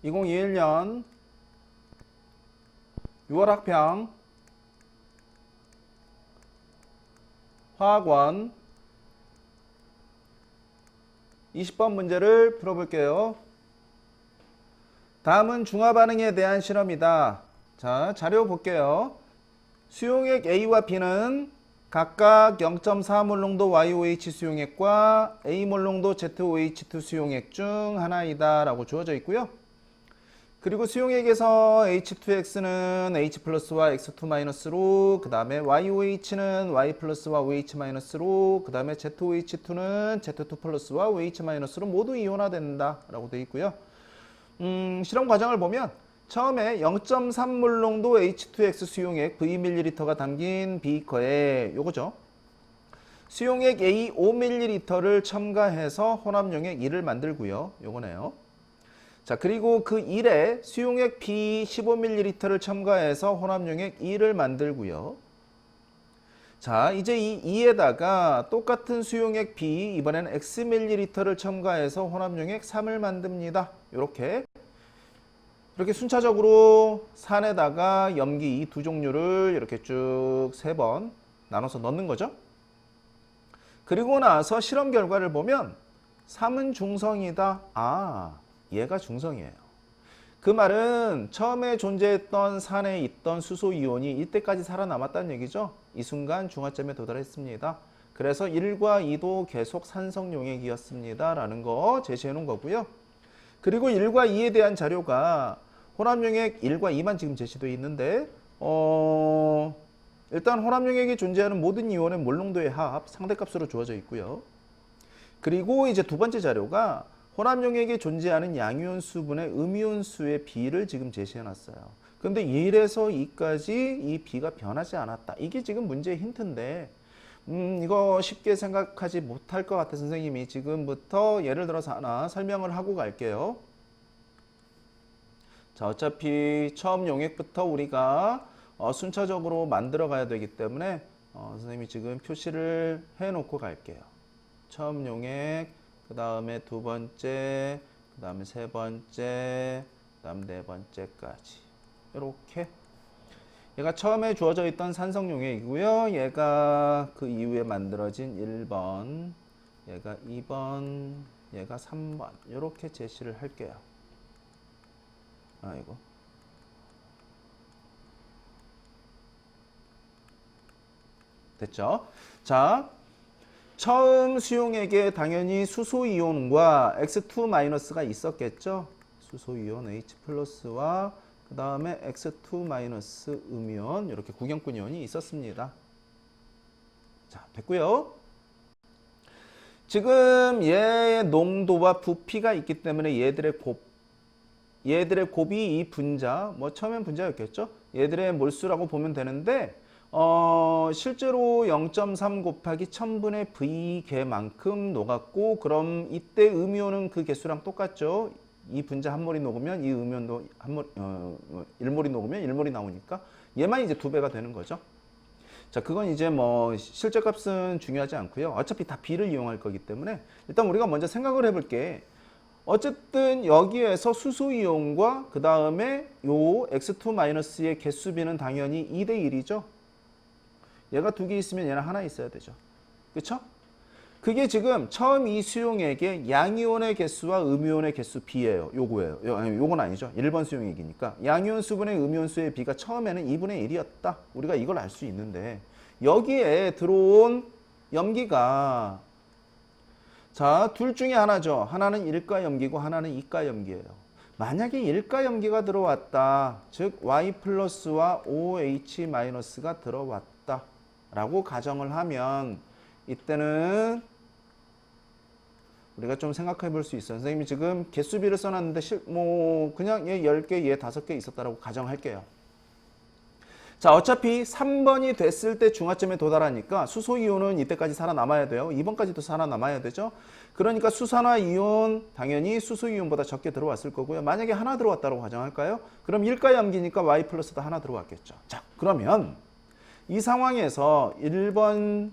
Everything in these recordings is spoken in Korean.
2021년 6월 학평 화학원 20번 문제를 풀어볼게요. 다음은 중화반응에 대한 실험이다. 자, 자료 볼게요. 수용액 A와 B는 각각 0.4몰 농도 YOH 수용액과 A몰 농도 ZOH2 수용액 중 하나이다 라고 주어져 있고요. 그리고 수용액에서 H2X는 H 플러스와 X2 마이너스로, 그 다음에 YOH는 Y 플러스와 OH 마이너스로, 그 다음에 ZOH2는 Z2 플러스와 OH 마이너스로 모두 이온화된다 라고 되어 있고요. 실험 과정을 보면 처음에 0.3몰 농도 H2X 수용액 Vml가 담긴 비커에 요거죠. 수용액 A 5ml를 첨가해서 혼합용액 1을 만들고요. 요거네요. 자, 그리고 그 1에 수용액 B 15ml를 첨가해서 혼합용액 2를 만들고요. 자, 이제 이 2에다가 똑같은 수용액 B, 이번에는 Xml를 첨가해서 혼합용액 3을 만듭니다. 이렇게 순차적으로 산에다가 염기 이 두 종류를 이렇게 쭉 3번 나눠서 넣는 거죠. 그리고 나서 실험 결과를 보면 3은 중성이다. 아, 얘가 중성이에요. 그 말은 처음에 존재했던 산에 있던 수소이온이 이때까지 살아남았다는 얘기죠. 이 순간 중화점에 도달했습니다. 그래서 1과 2도 계속 산성용액이었습니다 라는 거 제시해 놓은 거고요. 그리고 1과 2에 대한 자료가 혼합용액 1과 2만 지금 제시되어 있는데 일단 혼합용액에 존재하는 모든 이온의 몰농도의 합 상대값으로 주어져 있고요. 그리고 이제 두 번째 자료가 혼합용액에 존재하는 양이온 수분의 음이온 수의 비를 지금 제시해 놨어요. 근데 1에서 2까지 이 비가 변하지 않았다. 이게 지금 문제의 힌트인데 이거 쉽게 생각하지 못할 것 같아 선생님이 지금부터 예를 들어서 하나 설명을 하고 갈게요. 자, 어차피 처음 용액부터 우리가 순차적으로 만들어 가야 되기 때문에 선생님이 지금 표시를 해 놓고 갈게요. 처음 용액, 그 다음에 두 번째, 그 다음에 세 번째, 그 다음 네 번째까지 이렇게 얘가 처음에 주어져 있던 산성용액이고요. 얘가 그 이후에 만들어진 1번, 얘가 2번, 얘가 3번 이렇게 제시를 할게요. 아이고. 됐죠? 자, 처음 수용액에 당연히 수소이온과 X2- 있었겠죠? 수소이온 H 플러스와 그 다음에 X2- 음이온 이렇게 구경꾼 이온이 있었습니다. 자, 됐고요. 지금 얘의 농도와 부피가 있기 때문에 얘들의 곱이 이 분자, 뭐 처음엔 분자였겠죠? 얘들의 몰수라고 보면 되는데 실제로 0.3 곱하기 1000분의 V 개만큼 녹았고, 그럼 이때 음이온은 그 개수랑 똑같죠? 이 분자 한 몰이 녹으면 이 음이온도 1몰이 녹으면 1몰이 나오니까 얘만 이제 2배가 되는 거죠. 자, 그건 이제 뭐 실제 값은 중요하지 않고요. 어차피 다 B를 이용할 거기 때문에 일단 우리가 먼저 생각을 해볼게. 어쨌든 여기에서 수소이온과 그 다음에 요 X2-의 개수비는 당연히 2대 1이죠. 얘가 2개 있으면 얘는 하나 있어야 되죠. 그쵸? 그게 지금 처음 이 수용액의 양이온의 개수와 음이온의 개수 비예요. 요거예요. 요건 아니죠. 1번 수용액이니까. 양이온 수분의 음이온 수의 비가 처음에는 2분의 1이었다. 우리가 이걸 알 수 있는데 여기에 들어온 염기가 자, 둘 중에 하나죠. 하나는 1가 염기고 하나는 2가 염기예요. 만약에 1가 염기가 들어왔다. 즉 Y 플러스와 OH 마이너스가 들어왔다. 라고 가정을 하면 이때는 우리가 좀 생각해 볼 수 있어요. 선생님이 지금 개수비를 써놨는데 뭐 그냥 얘 10개, 얘 5개 있었다라고 가정할게요. 자, 어차피 3번이 됐을 때 중화점에 도달하니까 수소이온은 이때까지 살아남아야 돼요. 2번까지도 살아남아야 되죠. 그러니까 수산화이온 당연히 수소이온보다 적게 들어왔을 거고요. 만약에 하나 들어왔다고 가정할까요? 그럼 1가 염기니까 Y 플러스도 하나 들어왔겠죠. 자, 그러면 이 상황에서 1번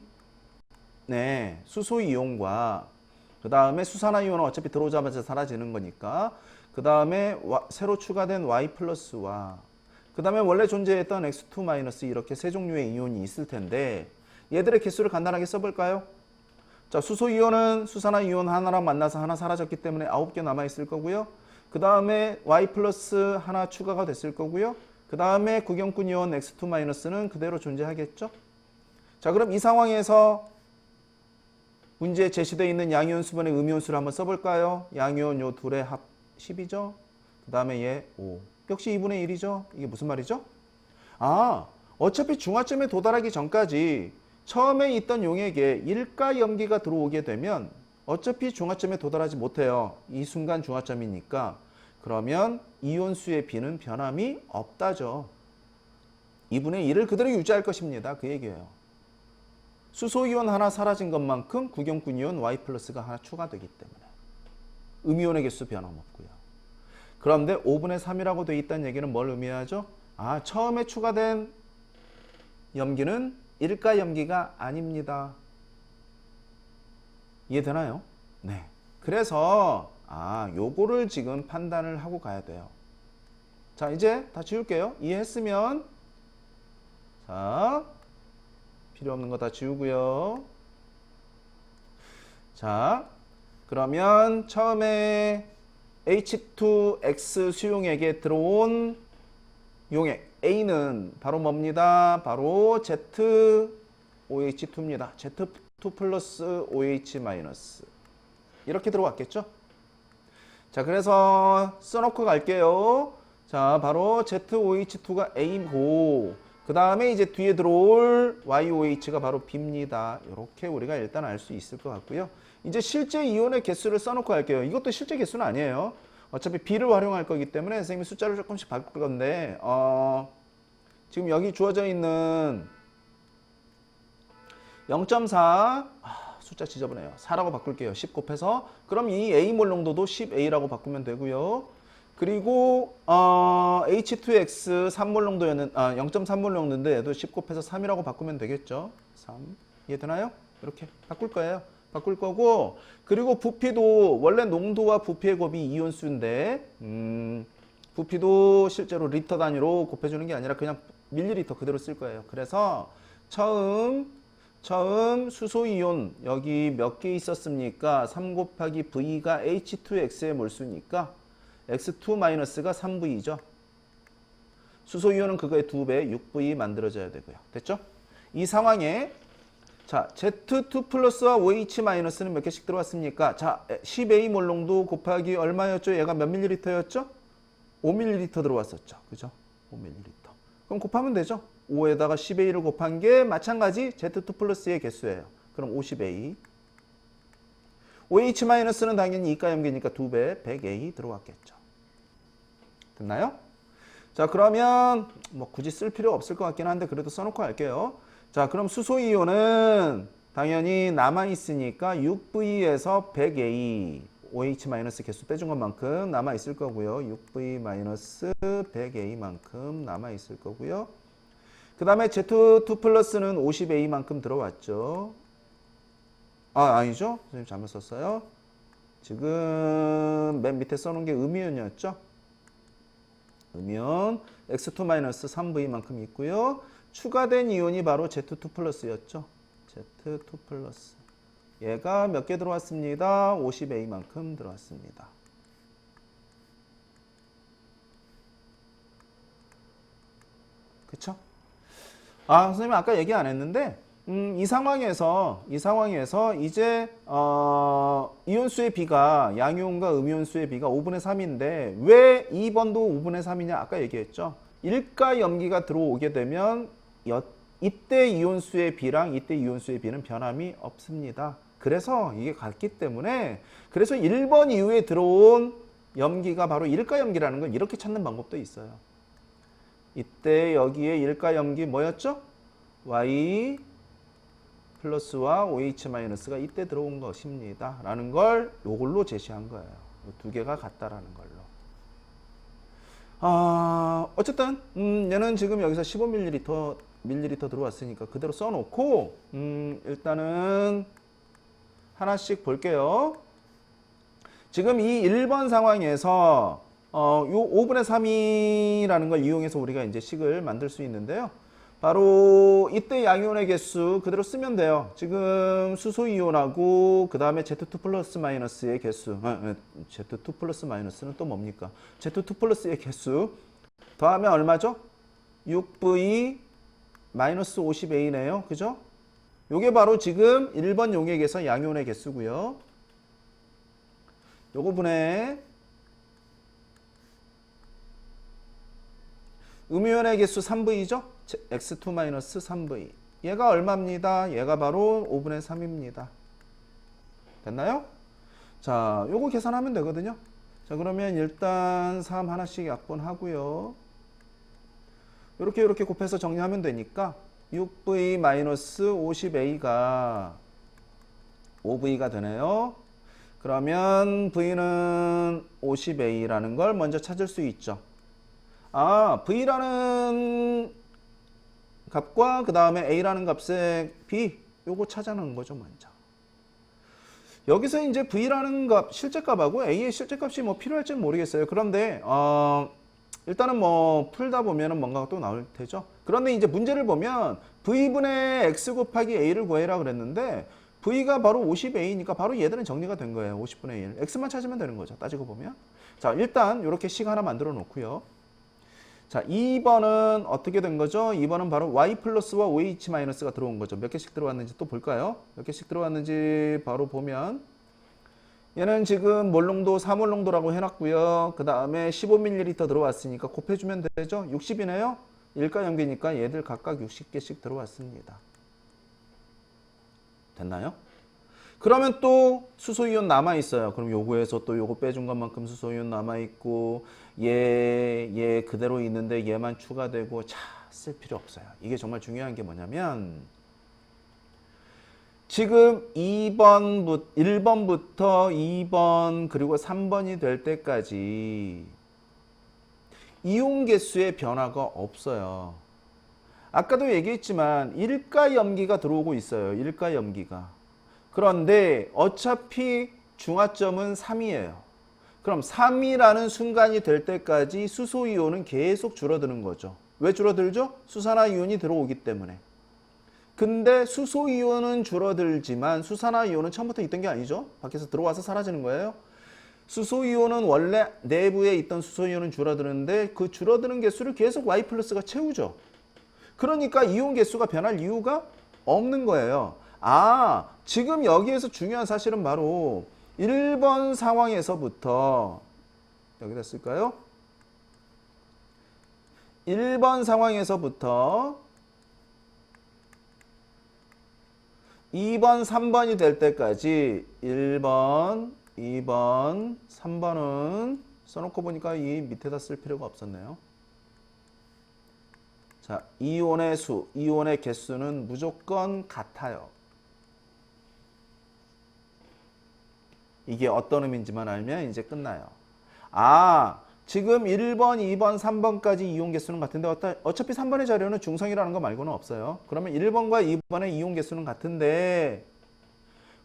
수소이온과 그 다음에 수산화이온은 어차피 들어오자마자 사라지는 거니까. 그 다음에 새로 추가된 Y 플러스와 그 다음에 원래 존재했던 X2 마이너스 이렇게 세 종류의 이온이 있을 텐데 얘들의 개수를 간단하게 써볼까요? 자, 수소이온은 수산화이온 하나랑 만나서 하나 사라졌기 때문에 9개 남아있을 거고요. 그 다음에 Y 플러스 하나 추가가 됐을 거고요. 그 다음에 구경꾼 이온 X2 마이너스는 그대로 존재하겠죠. 자, 그럼 이 상황에서 문제에 제시되어 있는 양이온 수분의 음이온수를 한번 써볼까요? 양이온 요 둘의 합 10이죠. 그 다음에 얘 5. 역시 2분의 1이죠. 이게 무슨 말이죠? 아, 어차피 중화점에 도달하기 전까지 처음에 있던 용액에 일가 염기가 들어오게 되면 어차피 중화점에 도달하지 못해요. 이 순간 중화점이니까. 그러면 이온수의 B는 변함이 없다죠. 2분의 1을 그대로 유지할 것입니다. 그 얘기예요. 수소이온 하나 사라진 것만큼 구경꾼 이온 Y 플러스가 하나 추가되기 때문에 음이온의 개수 변함없고요. 그런데 5분의 3이라고 되어 있다는 얘기는 뭘 의미하죠? 아, 처음에 추가된 염기는 일가 염기가 아닙니다. 이해되나요? 네. 그래서 요거를 지금 판단을 하고 가야 돼요. 자, 이제 다 지울게요. 이해했으면 자, 필요 없는 거 다 지우고요. 자, 그러면 처음에 H2X 수용액에 들어온 용액 A는 바로 뭡니다? 바로 ZOH2입니다. Z2 플러스 OH 마이너스 이렇게 들어왔겠죠? 자, 그래서 써놓고 갈게요. 자, 바로 ZOH2가 A고 그 다음에 이제 뒤에 들어올 YOH가 바로 B입니다. 이렇게 우리가 일단 알 수 있을 것 같고요. 이제 실제 이온의 개수를 써놓고 할게요. 이것도 실제 개수는 아니에요. 어차피 B를 활용할 거기 때문에 선생님이 숫자를 조금씩 바꿀 건데 지금 여기 주어져 있는 0.4 숫자 지저분해요. 4라고 바꿀게요. 10 곱해서 그럼 이 A몰 농도도 10A라고 바꾸면 되고요. 그리고 H2X 3몰 농도였는 0.3몰 농도인데 얘도 10 곱해서 3이라고 바꾸면 되겠죠. 3 이해되나요? 이렇게 바꿀 거예요. 바꿀 거고 그리고 부피도 원래 농도와 부피의 곱이 이온수인데 부피도 실제로 리터 단위로 곱해주는 게 아니라 그냥 밀리리터 그대로 쓸 거예요. 그래서 처음 수소이온 여기 몇 개 있었습니까? 3 곱하기 V가 H2X의 몰수니까 X2-가 3V죠. 수소이온은 그거의 2배 6V 만들어져야 되고요. 됐죠? 이 상황에 자, Z2 플러스와 OH-는 몇 개씩 들어왔습니까? 자, 10A 몰농도 곱하기 얼마였죠? 얘가 몇 밀리리터였죠? 5ml 들어왔었죠. 그죠? 5ml. 그럼 곱하면 되죠? 5에다가 10A를 곱한 게 마찬가지 Z2 플러스의 개수예요. 그럼 50A. OH-는 당연히 이가염기니까 2배 100A 들어왔겠죠. 됐나요? 자, 그러면 뭐 굳이 쓸 필요 없을 것 같긴 한데 그래도 써놓고 할게요. 자, 그럼 수소이온은 당연히 남아있으니까 6V에서 100A OH- 개수 빼준 것만큼 남아있을 거고요. 6V-100A만큼 남아있을 거고요. 그 다음에 Z2 플러스는 50A만큼 들어왔죠. 아니죠? 선생님 잘못 썼어요. 지금 맨 밑에 써놓은 게 음이온이었죠. 음이온 X2- 3V만큼 있고요. 추가된 이온이 바로 Z2 플러스였죠. Z2 플러스. 얘가 몇 개 들어왔습니다. 50A만큼 들어왔습니다. 그쵸? 선생님 아까 얘기 안 했는데 이 상황에서 이제 이온수의 B가 양이온과 음이온수의 B가 5분의 3인데 왜 2번도 5분의 3이냐 아까 얘기했죠. 일가 염기가 들어오게 되면 이때 이온수의 B랑 이때 이온수의 B는 변함이 없습니다. 그래서 이게 같기 때문에 그래서 1번 이후에 들어온 염기가 바로 일가 염기라는 걸 이렇게 찾는 방법도 있어요. 이때 여기에 일가 염기 뭐였죠? Y 플러스와 OH-가 이때 들어온 것입니다. 라는 걸 이걸로 제시한 거예요. 두 개가 같다라는 걸로. 어쨌든 얘는 지금 여기서 15ml 들어왔으니까 그대로 써놓고 일단은 하나씩 볼게요. 지금 이 1번 상황에서 요 5분의 3이라는 걸 이용해서 우리가 이제 식을 만들 수 있는데요. 바로 이때 양이온의 개수 그대로 쓰면 돼요. 지금 수소 이온하고 그 다음에 Z2 플러스 마이너스의 개수, Z2 플러스 마이너스는 또 뭡니까? Z2 플러스의 개수 더하면 얼마죠? 6V 마이너스 50A네요. 그죠? 요게 바로 지금 1번 용액에서 양이온의 개수고요. 요거 분의 음이온의 개수 3V죠? X2-3V. 얘가 얼마입니다? 얘가 바로 5분의 3입니다. 됐나요? 자, 요거 계산하면 되거든요. 자, 그러면 일단 3 하나씩 약분하고요. 이렇게 곱해서 정리하면 되니까 6V-50A가 5V가 되네요. 그러면 V는 50A라는 걸 먼저 찾을 수 있죠. 아, V라는 값과 그 다음에 A라는 값의 B, 요거 찾아내는 거죠, 먼저. 여기서 이제 V라는 값, 실제값하고 A의 실제값이 뭐 필요할지는 모르겠어요. 그런데, 일단은 뭐 풀다 보면은 뭔가가 또 나올 테죠. 그런데 이제 문제를 보면 V분의 X 곱하기 A를 구해라 그랬는데, V가 바로 50A니까 바로 얘들은 정리가 된 거예요. 50분의 1. X만 찾으면 되는 거죠. 따지고 보면. 자, 일단 이렇게 식 하나 만들어 놓고요. 자, 2번은 어떻게 된 거죠? 2번은 바로 y 플러스와 OH 마이너스가 들어온 거죠. 몇 개씩 들어왔는지 또 볼까요? 몇 개씩 들어왔는지 바로 보면 얘는 지금 몰농도 4몰농도라고 해놨고요. 그 다음에 15ml 들어왔으니까 곱해주면 되죠? 60이네요? 1가 0개니까 얘들 각각 60개씩 들어왔습니다. 됐나요? 그러면 또 수소이온 남아있어요. 그럼 요거에서 또 요거 빼준 것만큼 수소이온 남아있고 얘 그대로 있는데 얘만 추가되고 쓸 필요 없어요. 이게 정말 중요한 게 뭐냐면 지금 1번부터 2번 그리고 3번이 될 때까지 이온 개수의 변화가 없어요. 아까도 얘기했지만 일가 염기가 들어오고 있어요. 일가 염기가. 그런데 어차피 중화점은 3이에요. 그럼 3이라는 순간이 될 때까지 수소이온은 계속 줄어드는 거죠. 왜 줄어들죠? 수산화이온이 들어오기 때문에. 근데 수소이온은 줄어들지만 수산화이온은 처음부터 있던 게 아니죠. 밖에서 들어와서 사라지는 거예요. 수소이온은 원래 내부에 있던 수소이온은 줄어드는데 그 줄어드는 개수를 계속 Y 플러스가 채우죠. 그러니까 이온 개수가 변할 이유가 없는 거예요. 아, 지금 여기에서 중요한 사실은 바로 1번 상황에서부터 여기다 쓸까요? 1번 상황에서부터 2번, 3번이 될 때까지 1번, 2번, 3번은 써놓고 보니까 이 밑에다 쓸 필요가 없었네요. 자, 이온의 수, 이온의 개수는 무조건 같아요. 이게 어떤 의미인지만 알면 이제 끝나요. 아, 지금 1번, 2번, 3번까지 이온 개수는 같은데 어차피 3번의 자료는 중성이라는 거 말고는 없어요. 그러면 1번과 2번의 이온 개수는 같은데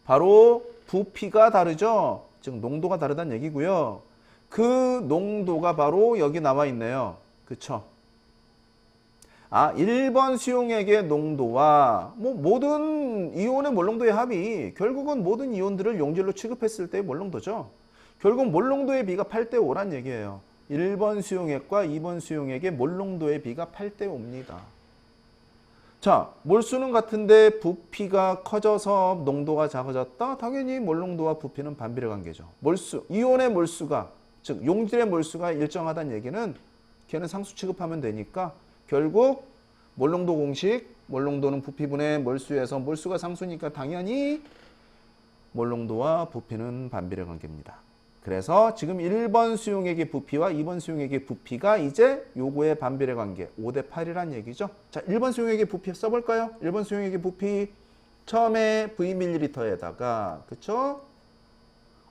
바로 부피가 다르죠. 즉 농도가 다르다는 얘기고요. 그 농도가 바로 여기 나와 있네요. 그쵸? 아, 1번 수용액의 농도와 모든 이온의 몰농도의 합이 결국은 모든 이온들을 용질로 취급했을 때의 몰농도죠. 결국 몰농도의 비가 8대 5란 얘기예요. 1번 수용액과 2번 수용액의 몰농도의 비가 8대 5입니다. 자, 몰수는 같은데 부피가 커져서 농도가 작아졌다? 당연히 몰농도와 부피는 반비례 관계죠. 몰수, 이온의 몰수가, 즉 용질의 몰수가 일정하다는 얘기는 걔는 상수 취급하면 되니까 결국 몰농도 공식, 몰농도는 부피분의 몰수에서 몰수가 상수니까 당연히 몰농도와 부피는 반비례 관계입니다. 그래서 지금 1번 수용액의 부피와 2번 수용액의 부피가 이제 요거의 반비례 관계 5대 8이란 얘기죠. 자, 1번 수용액의 부피 써볼까요? 1번 수용액의 부피 처음에 Vml에다가 그쵸?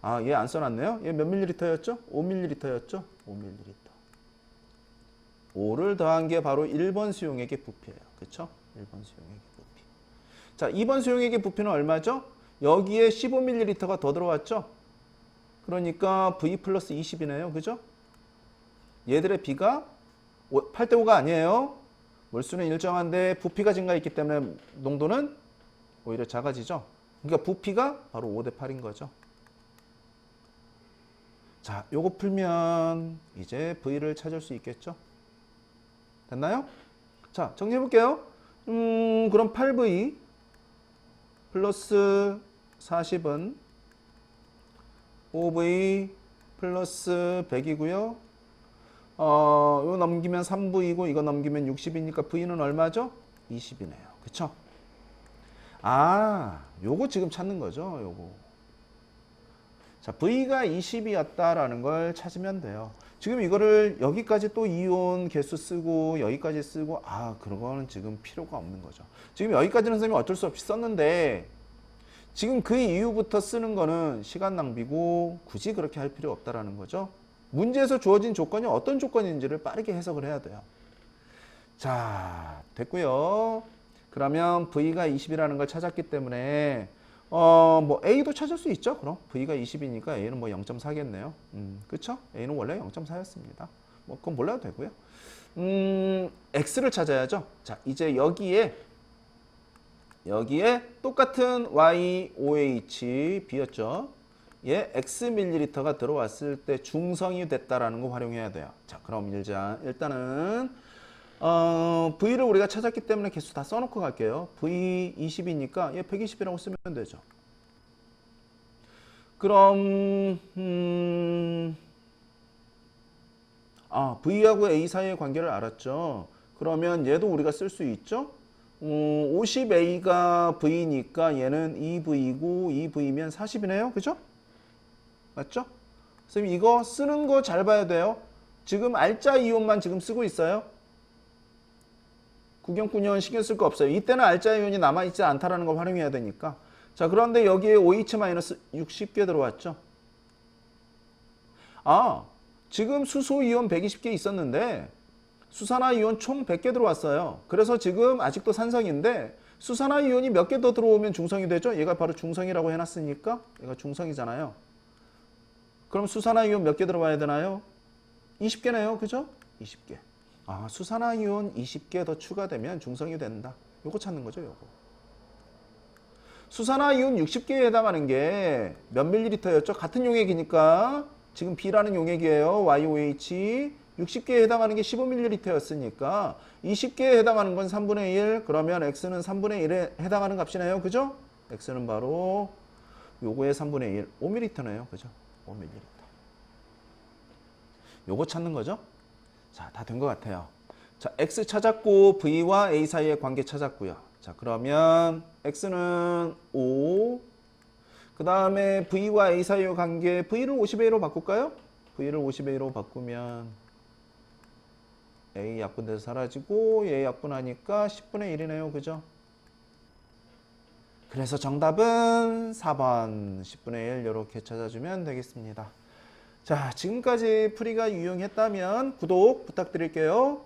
아, 얘 안 써놨네요. 얘 몇 ml였죠? 5ml였죠? 5ml. 5를 더한 게 바로 1번 수용액의 부피예요. 그쵸? 1번 수용액의 부피. 자, 2번 수용액의 부피는 얼마죠? 여기에 15ml가 더 들어왔죠? 그러니까 V 플러스 20이네요. 그죠? 얘들의 B가 8대 5가 아니에요. 몰수는 일정한데 부피가 증가했기 때문에 농도는 오히려 작아지죠. 그러니까 부피가 바로 5대 8인 거죠. 자, 요거 풀면 이제 V를 찾을 수 있겠죠? 됐나요? 자, 정리해 볼게요. 그럼 8V 플러스 40은 5V 플러스 100이고요. 이거 넘기면 3V이고 이거 넘기면 60이니까 V는 얼마죠? 20이네요. 그쵸? 아, 요거 지금 찾는 거죠. 요거. 자, V가 20이었다라는 걸 찾으면 돼요. 지금 이거를 여기까지 또 이온 개수 쓰고 여기까지 쓰고 그런 거는 지금 필요가 없는 거죠. 지금 여기까지는 선생님이 어쩔 수 없이 썼는데 지금 그 이후부터 쓰는 거는 시간 낭비고 굳이 그렇게 할 필요 없다라는 거죠. 문제에서 주어진 조건이 어떤 조건인지를 빠르게 해석을 해야 돼요. 자, 됐고요. 그러면 V가 20이라는 걸 찾았기 때문에 뭐 A도 찾을 수 있죠. 그럼 V가 20이니까 A는 뭐 0.4겠네요. 그쵸? A는 원래 0.4였습니다. 뭐 그건 몰라도 되고요. X를 찾아야죠. 자, 이제 여기에 똑같은 YOH B였죠. 얘 X ml가 들어왔을 때 중성이 됐다라는 거 활용해야 돼요. 자, 그럼 일단은 V를 우리가 찾았기 때문에 개수 다 써놓고 갈게요. V 20이니까 얘 120이라고 쓰면 되죠. 그럼 V하고 A 사이의 관계를 알았죠. 그러면 얘도 우리가 쓸 수 있죠. 50A가 V니까 얘는 2V고 2V면 40이네요. 그죠? 맞죠? 선생님 이거 쓰는 거 잘 봐야 돼요. 지금 알짜 이온만 지금 쓰고 있어요. 구경꾼이온 신경 쓸 거 없어요. 이때는 알짜 이온이 남아있지 않다라는 걸 활용해야 되니까. 자, 그런데 여기에 OH-60개 들어왔죠. 지금 수소 이온 120개 있었는데 수산화 이온 총 100개 들어왔어요. 그래서 지금 아직도 산성인데 수산화 이온이 몇 개 더 들어오면 중성이 되죠. 얘가 바로 중성이라고 해놨으니까 얘가 중성이잖아요. 그럼 수산화 이온 몇 개 들어와야 되나요? 20개네요. 그죠? 20개. 수산화 이온 20개 더 추가되면 중성이 된다. 요거 찾는 거죠, 요거. 수산화 이온 60개에 해당하는 게 몇 밀리리터였죠? 같은 용액이니까 지금 B라는 용액이에요. YOH 60개에 해당하는 게 15ml였으니까 20개에 해당하는 건 3분의 1. 그러면 X는 3분의 1에 해당하는 값이네요. 그죠? X는 바로 요거의 3분의 1. 5ml네요. 그죠? 5ml. 요거 찾는 거죠? 자, 다 된 것 같아요. 자, X 찾았고 V와 A 사이의 관계 찾았고요. 자, 그러면 X는 5. 그 다음에 V와 A 사이의 관계 V를 50A로 바꿀까요? V를 50A로 바꾸면 A 약분돼서 사라지고 얘 약분하니까 10분의 1이네요. 그죠? 그래서 정답은 4번 10분의 1 이렇게 찾아주면 되겠습니다. 자, 지금까지 풀이가 유용했다면 구독 부탁드릴게요.